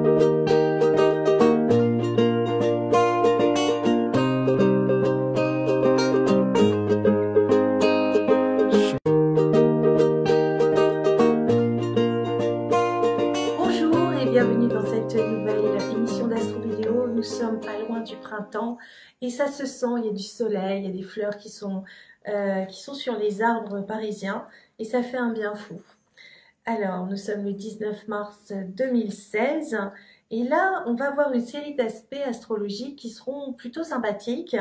Bonjour et bienvenue dans cette nouvelle émission d'Astro Vidéo. Nous sommes pas loin du printemps et ça se sent, il y a du soleil, il y a des fleurs qui sont sur les arbres parisiens et ça fait un bien fou. Alors, nous sommes le 19 mars 2016 et là, on va voir une série d'aspects astrologiques qui seront plutôt sympathiques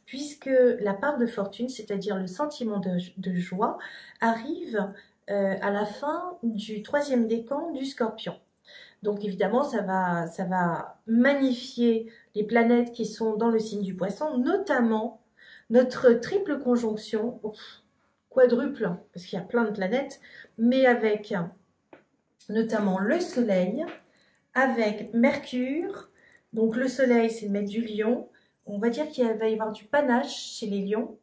puisque la part de fortune, c'est-à-dire le sentiment de joie, arrive à la fin du troisième décan du Scorpion. Donc évidemment, ça va magnifier les planètes qui sont dans le signe du Poisson, notamment notre triple conjonction, quadruple, parce qu'il y a plein de planètes, mais avec notamment le Soleil, avec Mercure. Donc le Soleil, c'est le maître du Lion. On va dire qu'il va y avoir du panache chez les Lions.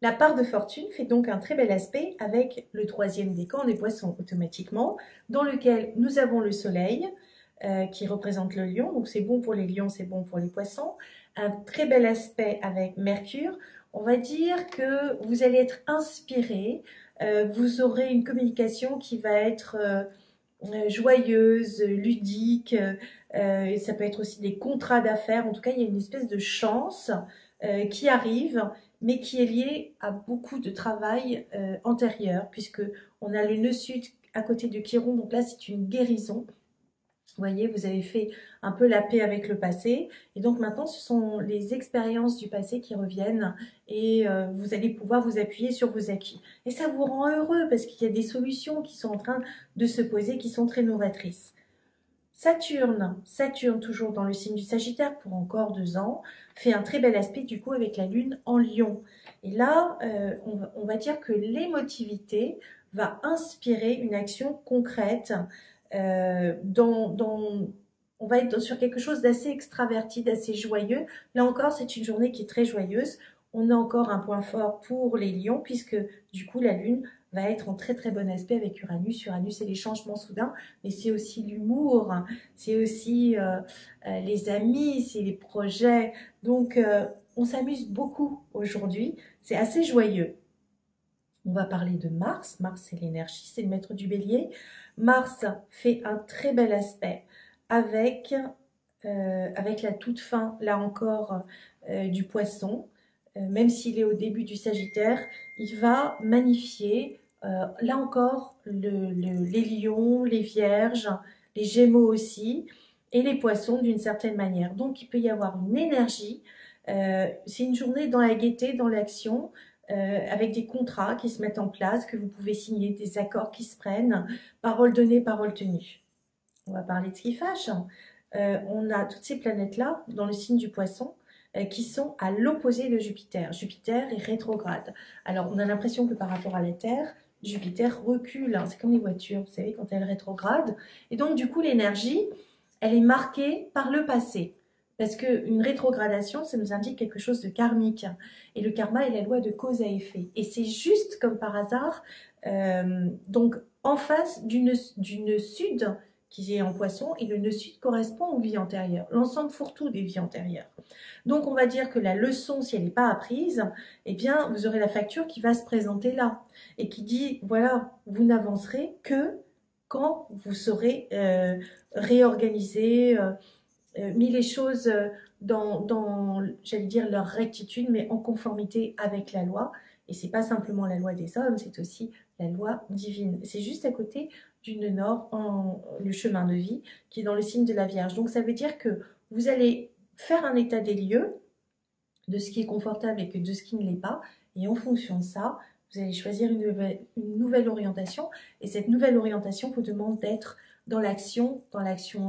La part de fortune fait donc un très bel aspect avec le troisième décan des Poissons automatiquement, dans lequel nous avons le Soleil qui représente le Lion, donc c'est bon pour les Lions, c'est bon pour les Poissons. Un très bel aspect avec Mercure. On va dire que vous allez être inspiré, vous aurez une communication qui va être joyeuse, ludique, et ça peut être aussi des contrats d'affaires. En tout cas, il y a une espèce de chance qui arrive, mais qui est lié à beaucoup de travail antérieur, puisque on a le nœud sud à côté de Chiron, donc là c'est une guérison. Vous voyez, vous avez fait un peu la paix avec le passé, et donc maintenant ce sont les expériences du passé qui reviennent, et vous allez pouvoir vous appuyer sur vos acquis. Et ça vous rend heureux, parce qu'il y a des solutions qui sont en train de se poser, qui sont très novatrices. Saturne, toujours dans le signe du Sagittaire pour encore 2 ans, fait un très bel aspect du coup avec la Lune en Lion. Et là, on va dire que l'émotivité va inspirer une action concrète. On va être sur quelque chose d'assez extraverti, d'assez joyeux. Là encore, c'est une journée qui est très joyeuse. On a encore un point fort pour les lions puisque du coup la Lune va être en très très bon aspect avec Uranus. Uranus, c'est les changements soudains, mais c'est aussi l'humour, c'est aussi les amis, c'est les projets. Donc on s'amuse beaucoup aujourd'hui, c'est assez joyeux. On va parler de Mars. Mars, c'est l'énergie, c'est le maître du bélier. Mars fait un très bel aspect avec la toute fin, là encore, du Poisson. Même s'il est au début du Sagittaire, il va magnifier, là encore, les lions, les vierges, les gémeaux aussi, et les poissons d'une certaine manière. Donc, il peut y avoir une énergie. C'est une journée dans la gaieté, dans l'action, avec des contrats qui se mettent en place, que vous pouvez signer, des accords qui se prennent, parole donnée, parole tenue. On va parler de ce qui fâche. On a toutes ces planètes-là dans le signe du Poisson, qui sont à l'opposé de Jupiter. Jupiter est rétrograde. Alors, on a l'impression que par rapport à la Terre, Jupiter recule. C'est comme les voitures, vous savez, quand elles rétrogradent. Et donc, du coup, l'énergie, elle est marquée par le passé. Parce qu'une rétrogradation, ça nous indique quelque chose de karmique. Et le karma est la loi de cause à effet. Et c'est juste comme par hasard, donc en face d'une sud qui est en Poisson, et le nœud sud correspond aux vies antérieures, l'ensemble fourre-tout des vies antérieures. Donc on va dire que la leçon, si elle n'est pas apprise, eh bien vous aurez la facture qui va se présenter là, et qui dit, voilà, vous n'avancerez que quand vous saurez réorganiser, mis les choses dans j'allais dire, leur rectitude, mais en conformité avec la loi. Et c'est pas simplement la loi des hommes, c'est aussi la loi divine. C'est juste à côté du nœud nord, le chemin de vie, qui est dans le signe de la Vierge. Donc ça veut dire que vous allez faire un état des lieux de ce qui est confortable et de ce qui ne l'est pas. Et en fonction de ça, vous allez choisir une nouvelle orientation. Et cette nouvelle orientation vous demande d'être dans l'action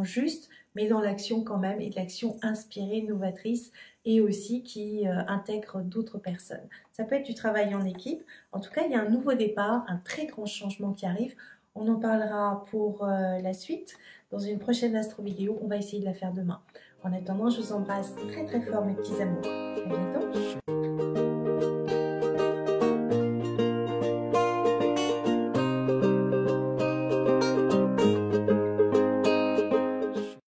juste, mais dans l'action quand même, et de l'action inspirée, novatrice, et aussi qui intègre d'autres personnes. Ça peut être du travail en équipe. En tout cas, il y a un nouveau départ, un très grand changement qui arrive. On en parlera pour la suite dans une prochaine astro vidéo. On va essayer de la faire demain. En attendant, je vous embrasse très très fort mes petits amours. À bientôt.